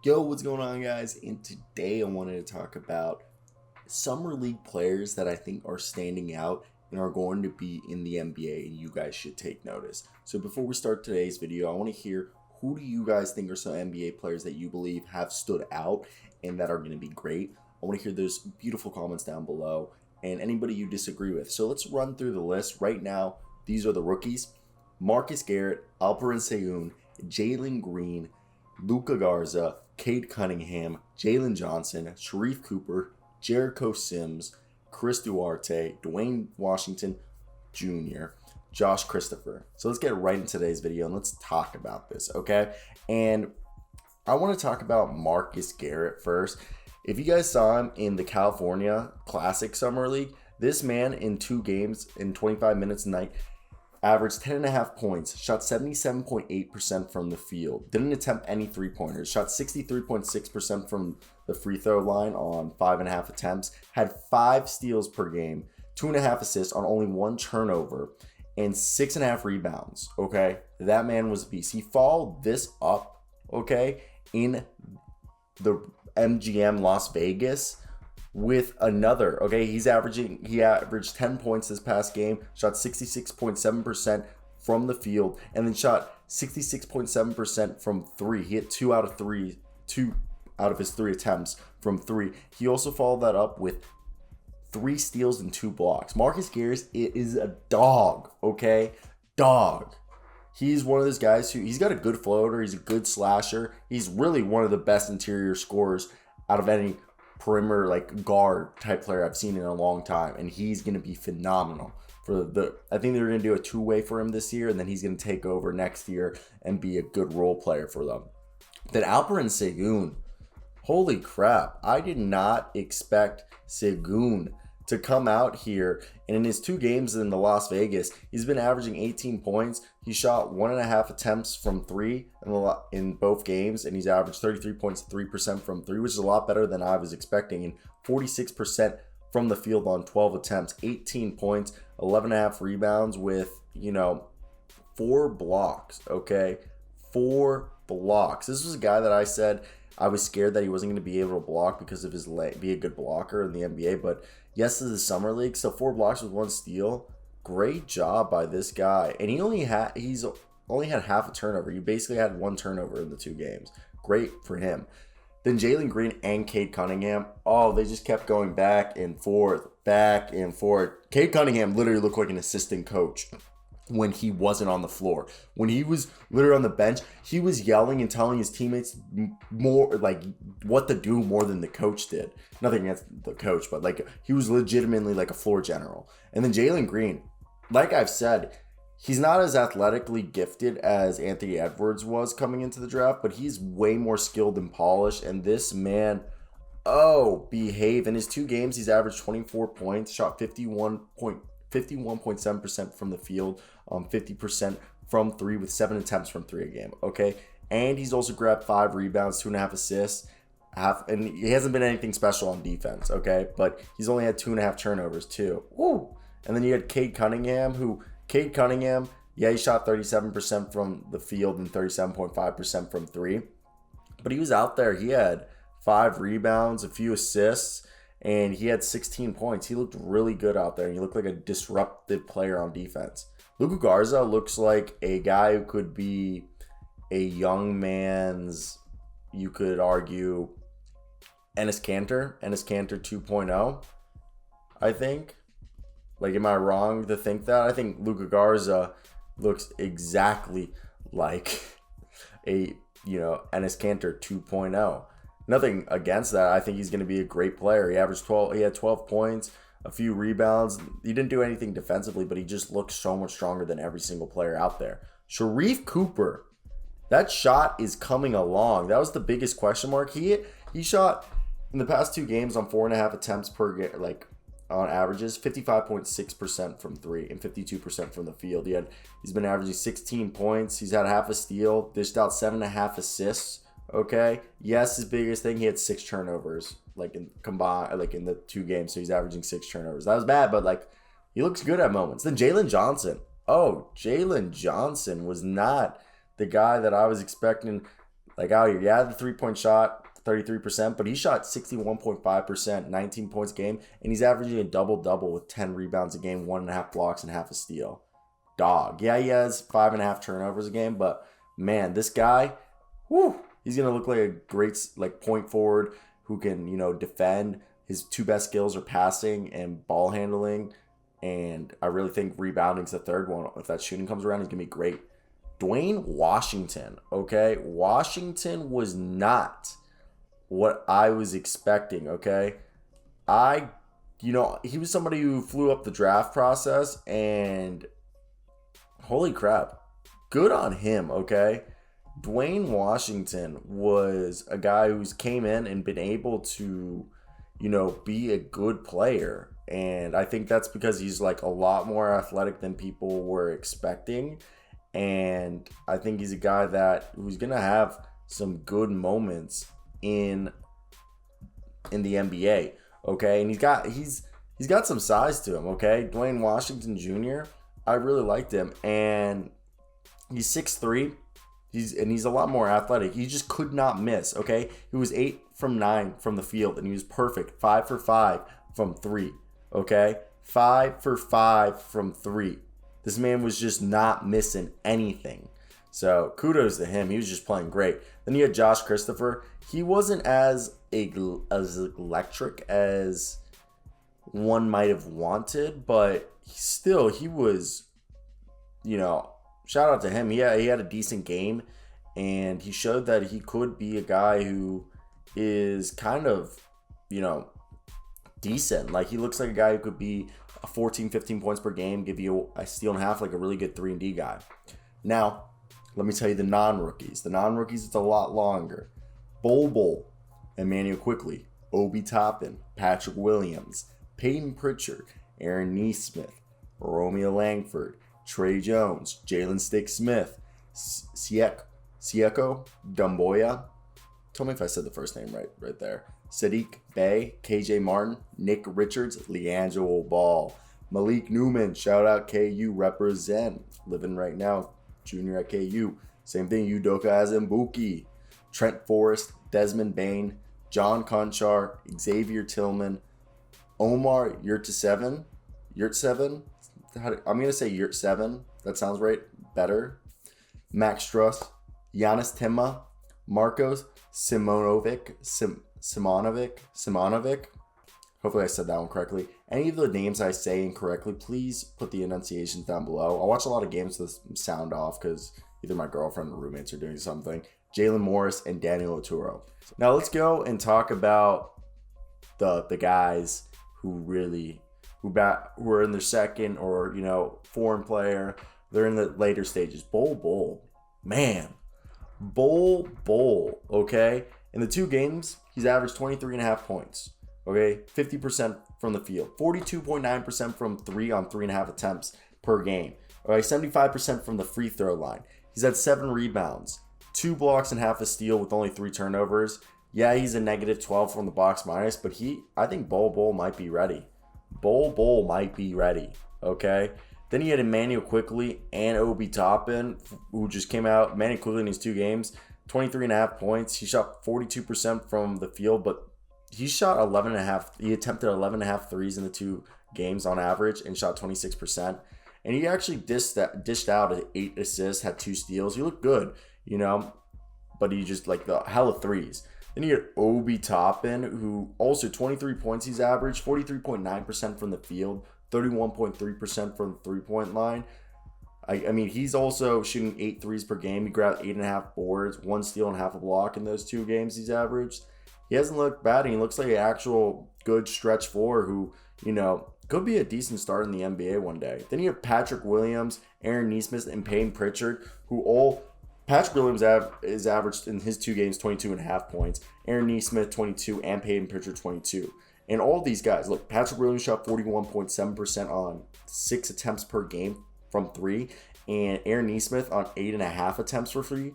Yo, what's going on, guys? And today I wanted to talk about summer league players that I think are standing out and are going to be in the NBA, and you guys should take notice. So before we start today's video, I want to hear, who do you guys think are some NBA players that you believe have stood out and that are going to be great? I want to hear those beautiful comments down below and anybody you disagree with. So let's run through the list right now. These are the rookies: Marcus Garrett, Alperen Sengun, Jalen Green, Luka Garza, Cade Cunningham, Jalen Johnson, Sharife Cooper, Jericho Sims, Chris Duarte, Dwayne Washington Jr., Josh Christopher. So let's get right into today's video and let's talk about this, okay? And I want to talk about Marcus Garrett first. If you guys saw him in the California Classic Summer League, this man in 2 games in 25 minutes a night averaged 10.5 points, shot 77.8% from the field, didn't attempt any three-pointers, shot 63.6% from the free throw line on 5.5 attempts, had 5 steals per game, 2.5 assists on only 1 turnover, and 6.5 rebounds, okay? That man was a beast. He followed this up, okay, in the MGM Las Vegas with another, okay? He averaged 10 points this past game, shot 66.7% from the field, and then shot 66.7% from 3. He hit 2 out of his 3 attempts from 3. He also followed that up with 3 steals and 2 blocks. Marcus Garrett is a dog, okay? Dog. He's one of those guys he's got a good floater, he's a good slasher. He's really one of the best interior scorers out of any perimeter guard type player I've seen in a long time, and he's going to be phenomenal I think they're going to do a 2-way for him this year, and then he's going to take over next year and be a good role player for them. Then Alperen Sengun, holy crap, I did not expect Sengun to come out here, and in his 2 games in the Las Vegas, he's been averaging 18 points. He shot 1.5 attempts from 3 in both games, and he's averaged 33.3% from 3, which is a lot better than I was expecting, and 46% from the field on 12 attempts, 18 points, 11.5 rebounds with, 4 blocks, okay? 4 blocks. This was a guy that I said I was scared that he wasn't going to be able to block because of his leg, be a good blocker in the NBA, but yes, this is summer league, so 4 blocks with 1 steal. Great job by this guy. And he's only had half a turnover. He basically had 1 turnover in the 2 games. Great for him. Then Jalen Green and Cade Cunningham, they just kept going back and forth, back and forth. Cade Cunningham literally looked like an assistant coach when he wasn't on the floor. When he was literally on the bench, he was yelling and telling his teammates more what to do more than the coach did. Nothing against the coach, but he was legitimately like a floor general. And then Jalen Green, like I've said, he's not as athletically gifted as Anthony Edwards was coming into the draft, but he's way more skilled and polished. And this man, behave. In his 2 games, he's averaged 24 points, shot 51.7% from the field, 50% from 3 with 7 attempts from 3 a game, okay? And he's also grabbed 5 rebounds, 2.5 assists, and he hasn't been anything special on defense, okay? But he's only had 2.5 turnovers too. Woo! And then you had Cade Cunningham, he shot 37% from the field and 37.5% from 3. But he was out there. He had 5 rebounds, a few assists, and he had 16 points. He looked really good out there, and he looked like a disruptive player on defense. Luka Garza looks like a guy who could be a young man's, you could argue, Enes Kanter 2.0, I think. Am I wrong to think that? I think Luka Garza looks exactly like a, Enes Kanter 2.0. Nothing against that. I think he's going to be a great player. He had 12 points, a few rebounds. He didn't do anything defensively, but he just looks so much stronger than every single player out there. Sharife Cooper, that shot is coming along. That was the biggest question mark. He shot in the past 2 games on 4.5 attempts per game, on averages, 55.6% from 3 and 52% from the field. He's been averaging 16 points. He's had half a steal, dished out 7.5 assists. Okay. Yes, his biggest thing, he had 6 turnovers, in the 2 games. So he's averaging 6 turnovers. That was bad, but he looks good at moments. Then Jalen Johnson. Jalen Johnson was not the guy that I was expecting like out here. Yeah, the 3-point shot, 33%, but he shot 61.5%, 19 points a game, and he's averaging a double-double with 10 rebounds a game, 1.5 blocks, and half a steal. Dog. Yeah, he has 5.5 turnovers a game, but man, this guy, whoo, he's going to look like a great like point forward who can, defend. His two best skills are passing and ball handling, and I really think rebounding's the third one. If that shooting comes around, he's going to be great. Dwayne Washington, okay? Washington was not what I was expecting, okay? He was somebody who flew up the draft process, and holy crap, good on him, okay? Dwayne Washington was a guy who's came in and been able to, be a good player. And I think that's because he's like a lot more athletic than people were expecting. And I think he's a guy who's gonna have some good moments in the NBA. Okay, and he's got some size to him. Okay, Dwayne Washington Jr. I really liked him, and he's 6'3". He's a lot more athletic. He just could not miss. Okay, he was 8 from 9 from the field, and he was perfect. 5 for 5 from 3. Okay, 5 for 5 from 3. This man was just not missing anything. So kudos to him. He was just playing great. Then you had Josh Christopher. He wasn't as electric as one might have wanted, but he was, shout out to him. He had a decent game, and he showed that he could be a guy who is kind of, decent. Like, he looks like a guy who could be 14, 15 points per game, give you a steal and a half, like a really good 3-and-D guy. Now, let me tell you the non-rookies. The non-rookies, it's a lot longer. Bol, Emmanuel Quickly, Obi Toppin, Patrick Williams, Peyton Pritchard, Aaron Nesmith, Romeo Langford, Trey Jones, Jalen Stick-Smith, Sieko Dumboya. Tell me if I said the first name right there. Sadiq Bey, KJ Martin, Nick Richards, LeAngelo Ball, Malik Newman, shout out KU, represent, living right now, junior at KU. Same thing, Udoka Azembuki, Trent Forrest, Desmond Bain, John Conchar, Xavier Tillman, Omar Yurtseven. I'm going to say Yurtseven. That sounds right. Better. Max Struss, Giannis Timma, Marcos Simonovic. Hopefully I said that one correctly. Any of the names I say incorrectly, please put the enunciations down below. I watch a lot of games with the sound off because either my girlfriend or roommates are doing something. Jalen Morris and Daniel Oturo. Now let's go and talk about the guys who are in their second or foreign player. They're in the later stages. Bol, man. Bol, okay? In the 2 games, he's averaged 23.5 points, okay? 50% from the field. 42.9% from 3 on 3.5 attempts per game. All right, 75% from the free throw line. He's had 7 rebounds, 2 blocks and half a steal with only 3 turnovers. Yeah, he's a negative 12 from the box minus, but I think Bol might be ready. Bol might be ready, okay? Then he had Emmanuel Quickly and Obi Toppin, who just came out. Emmanuel Quickly in his 2 games, 23.5 points. He shot 42% from the field, but he shot 11.5. He attempted 11.5 threes in the 2 games on average and shot 26%. And he actually dished out 8 assists, had 2 steals. He looked good, but he just like the hella threes. Then you get Obi Toppin, who also 23 points he's averaged, 43.9% from the field, 31.3% from the 3-point line. I mean, he's also shooting 8 threes per game. He grabbed 8.5 boards, 1 steal and half a block in those 2 games he's averaged. He hasn't looked bad, and he looks like an actual good stretch 4 who, could be a decent start in the NBA one day. Then you have Patrick Williams, Aaron Nesmith, and Peyton Pritchard, Patrick Williams is averaged in his 2 games 22.5 points. Aaron Nesmith 22 and Peyton Pritchard 22. And all these guys, look, Patrick Williams shot 41.7% on 6 attempts per game from 3, and Aaron Nesmith on 8.5 attempts for 3,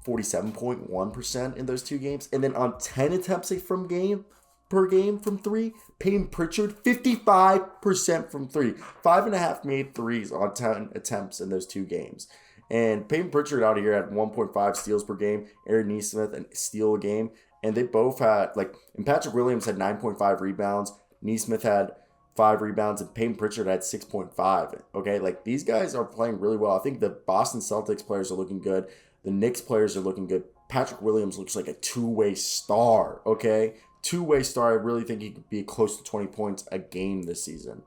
47.1% in those 2 games. And then on 10 attempts per game from 3, Peyton Pritchard 55% from 3, 5.5 made threes on 10 attempts in those 2 games. And Peyton Pritchard out here had 1.5 steals per game. Aaron Nesmith a steal a game. And they both had, and Patrick Williams had 9.5 rebounds. Nesmith had 5 rebounds, and Peyton Pritchard had 6.5. Okay, these guys are playing really well. I think the Boston Celtics players are looking good. The Knicks players are looking good. Patrick Williams looks like a two-way star, okay? Two-way star. I really think he could be close to 20 points a game this season.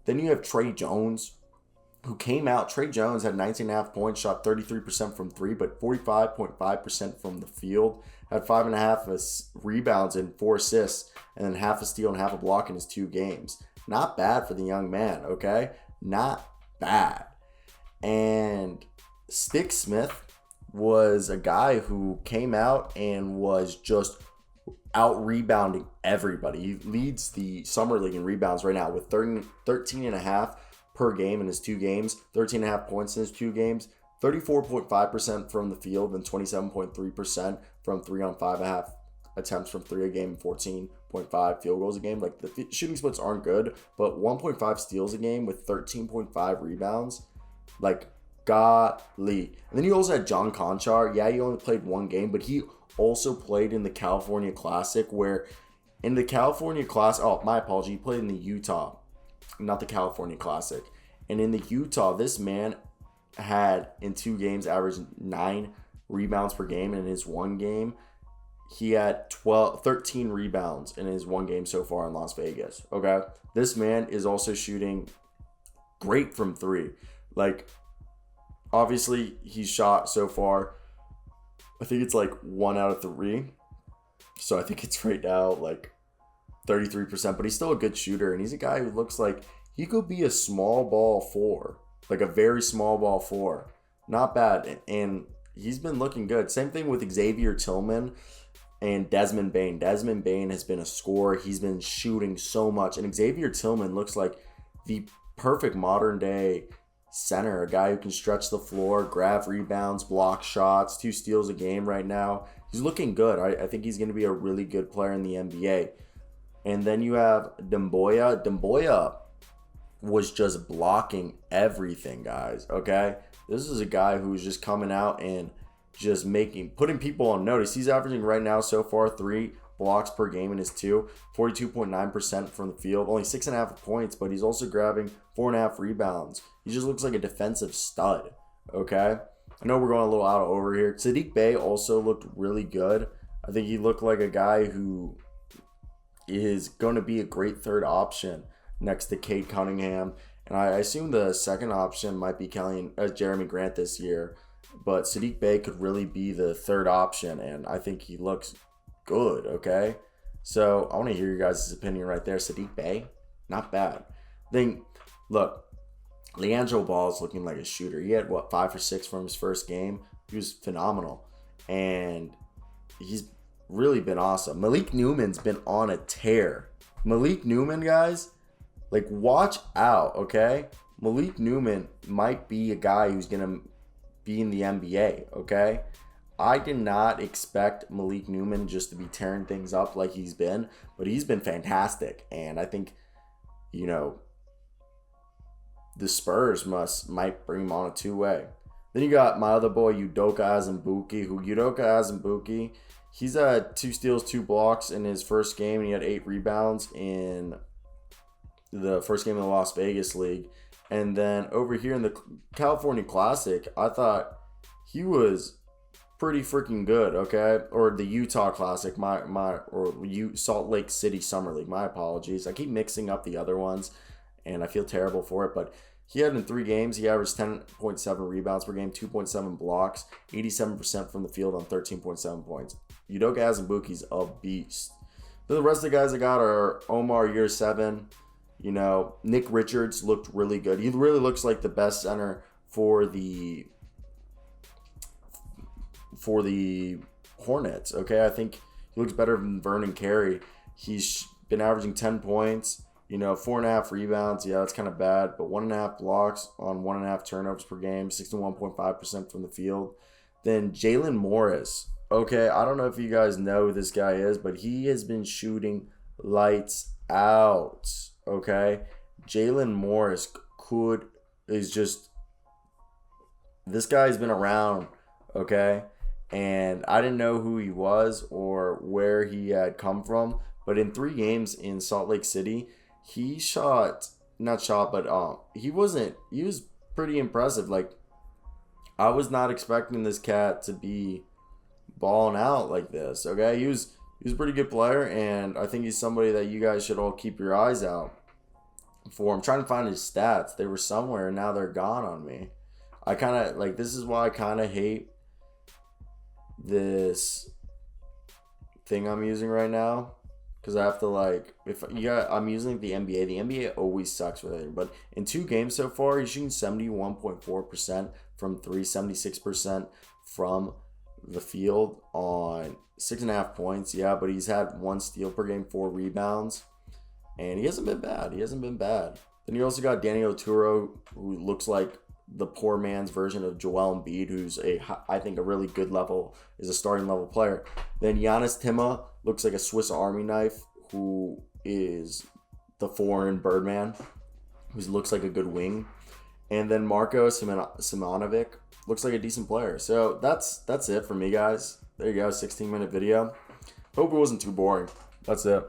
Then you have Trey Jones, who came out. Trey Jones had 19.5 points, shot 33% from 3, but 45.5% from the field. Had 5.5 rebounds and 4 assists, and then half a steal and half a block in his 2 games. Not bad for the young man, okay? Not bad. And Stick Smith was a guy who came out and was just out-rebounding everybody. He leads the Summer League in rebounds right now with 13.5 per game in his 2 games, 13.5 points in his 2 games, 34.5% from the field and 27.3% from 3 on 5.5 attempts from 3 a game, 14.5 field goals a game. The shooting splits aren't good, but 1.5 steals a game with 13.5 rebounds, golly. And then you also had John Conchar. Yeah, he only played 1 game, but he also played in the California Classic, where in the California Classic, my apology, he played in the Utah, not the California Classic. And in the Utah, this man had in 2 games averaged 9 rebounds per game, and in his 1 game he had 13 rebounds in his 1 game so far in Las Vegas. Okay, this man is also shooting great from 3. Obviously he's shot so far, I think it's 1 out of 3, so I think it's right now 33%, but he's still a good shooter, and he's a guy who looks like he could be a small ball 4, a very small ball 4. Not bad, and he's been looking good. Same thing with Xavier Tillman and Desmond Bane. Desmond Bane has been a scorer. He's been shooting so much, and Xavier Tillman looks like the perfect modern day center, a guy who can stretch the floor, grab rebounds, block shots, 2 steals a game right now. He's looking good. I think he's going to be a really good player in the NBA. And then you have Demboya. Demboya was just blocking everything, guys, okay? This is a guy who's just coming out and just putting people on notice. He's averaging right now so far 3 blocks per game in his 2, 42.9% from the field, only 6.5 points, but he's also grabbing 4.5 rebounds. He just looks like a defensive stud, okay? I know we're going a little out of over here. Saddiq Bey also looked really good. I think he looked like a guy who is going to be a great third option next to Cade Cunningham. And I assume the second option might be Jeremy Grant this year. But Saddiq Bey could really be the third option, and I think he looks good, okay? So I want to hear your guys' opinion right there. Saddiq Bey, not bad. Look, Leandro Ball is looking like a shooter. He had, 5 for 6 from his first game? He was phenomenal. And he's really been awesome. Malik Newman's been on a tear. Malik Newman, guys, watch out, okay? Malik Newman might be a guy who's going to be in the NBA, okay? I did not expect Malik Newman just to be tearing things up like he's been, but he's been fantastic. And I think, the Spurs might bring him on a 2-way. Then you got my other boy, Udoka Azubuike. He's had 2 steals, 2 blocks in his first game, and he had 8 rebounds in the first game of the Las Vegas League. And then over here in the California Classic, I thought he was pretty freaking good, okay? Or the Utah Classic, Salt Lake City Summer League. My apologies. I keep mixing up the other ones, and I feel terrible for it. But he had in 3 games, he averaged 10.7 rebounds per game, 2.7 blocks, 87% from the field on 13.7 points. Udoka Azubuike's a beast. Then the rest of the guys I got are Omar Year 7. Nick Richards looked really good. He really looks like the best center for the Hornets, okay? I think he looks better than Vernon Carey. He's been averaging 10 points, 4.5 rebounds. Yeah, that's kind of bad, but 1.5 blocks on 1.5 turnovers per game, 61.5% from the field. Then Jalen Morris. Okay, I don't know if you guys know who this guy is, but he has been shooting lights out. Okay, Jalen Morris is just This guy's been around, okay? And I didn't know who he was or where he had come from. But in 3 games in Salt Lake City, he shot, not shot, but he was pretty impressive. Like, I was not expecting this cat to be balling out like this, okay? He was a pretty good player, and I think he's somebody that you guys should all keep your eyes out for. I'm trying to find his stats. They were somewhere, and now they're gone on me. I kind of, like, this is why I kind of hate this thing I'm using right now. Because I have to, like, I'm using the NBA. The NBA always sucks with it. But in 2 games so far, he's shooting 71.4% from 3, 76% from the field on 6.5 points. Yeah, but he's had 1 steal per game, 4 rebounds. And he hasn't been bad. Then you also got Danny Oturo, who looks like the poor man's version of Joel Embiid, who's I think a really good level, is a starting level player. Then Giannis Tima looks like a Swiss Army knife, who is the foreign Birdman, who looks like a good wing. And then Marko Simonovic looks like a decent player. So that's it for me, guys. There you go, 16-minute video. Hope it wasn't too boring. That's it.